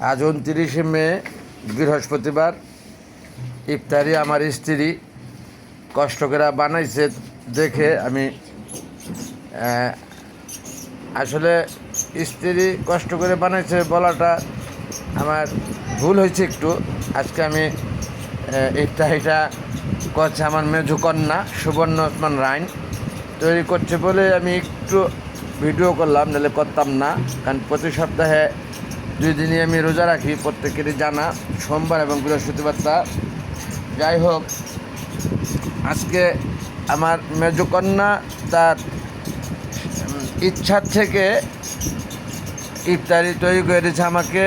আজ 29শে মে বৃহস্পতিবার। ইফতারি আমার স্ত্রী কষ্ট করে বানাইছে দেখে আমি আসলে স্ত্রী কষ্ট করে বানাইছে বলাটা আমার ভুল হয়েছে একটু। আজকে আমি ইফতারিটা করছে আমার মেজো কন্যা সুবর্ণ ওসমান রাইন তৈরি করছে বলে আমি একটু ভিডিও করলাম, নাহলে করতাম না। কারণ প্রতি সপ্তাহে 2 দিনই আমি রোজা রাখি, প্রত্যেকেরই জানা, সোমবার এবং বৃহস্পতিবারটা। যাই হোক, আজকে আমার মেজো কন্যা তার ইচ্ছার থেকে ইফতারি তৈরি করেছে আমাকে,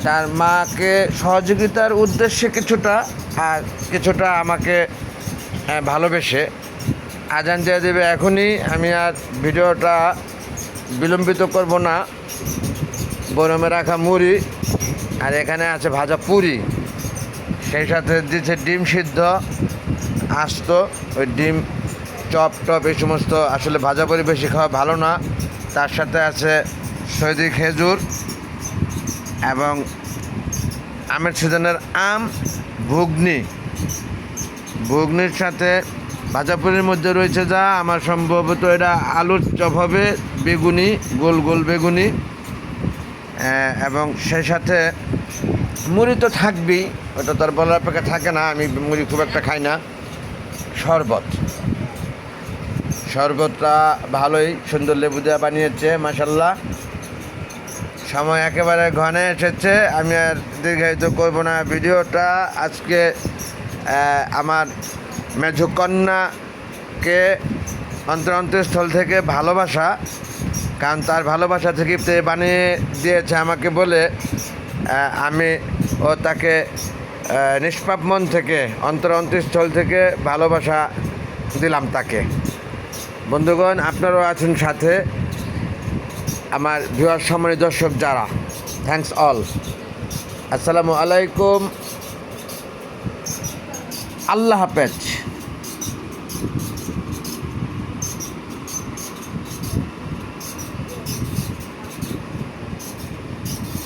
তার মাকে সহযোগিতার উদ্দেশ্যে কিছুটা, আর কিছুটা আমাকে ভালোবেসে। আজান দিয়ে দেবে এখনই, আমি আর ভিডিওটা বিলম্বিত করব না। গরমে রাখা মুড়ি আর এখানে আছে ভাজা পুরি, সেই সাথে দিচ্ছে ডিম সিদ্ধ আস্ত। ওই ডিম চপ টপ এই সমস্ত আসলে ভাজা পুরি বেশি খাওয়া ভালো না। তার সাথে আছে সৌদি খেজুর এবং আমের সিজনের আম, ঘুগনির সাথে ভাজা পুরির মধ্যে রয়েছে যা আমার সম্ভবত এটা আলুর চপ হবে, বেগুনি, গোল গোল বেগুনি, এবং সেই সাথে মুড়ি তো থাকবেই, ওটা তো আর বলার অপেক্ষা থাকে না, আমি মুড়ি খুব একটা খাই না। শরবতটা ভালোই সুন্দর লেবু দেওয়া বানিয়েছে মাশাল্লাহ। সময় একেবারে ঘনে এসেছে, আমি আর দীর্ঘায়িত করব না ভিডিওটা। আজকে আমার মেজো কন্যাকে অন্তরস্থল থেকে ভালোবাসা, কারণ তার ভালোবাসা থেকে বানিয়ে দিয়েছে আমাকে বলে আমি ও তাকে নিষ্পাপ মন থেকে অন্তরস্থল থেকে ভালোবাসা দিলাম তাকে। বন্ধুগণ, আপনারাও আছেন সাথে, আমার ভিউয়ার সম্মানিত দর্শক যারা, থ্যাঙ্কস অল। আসসালামু আলাইকুম, আল্লাহ হাফেজ।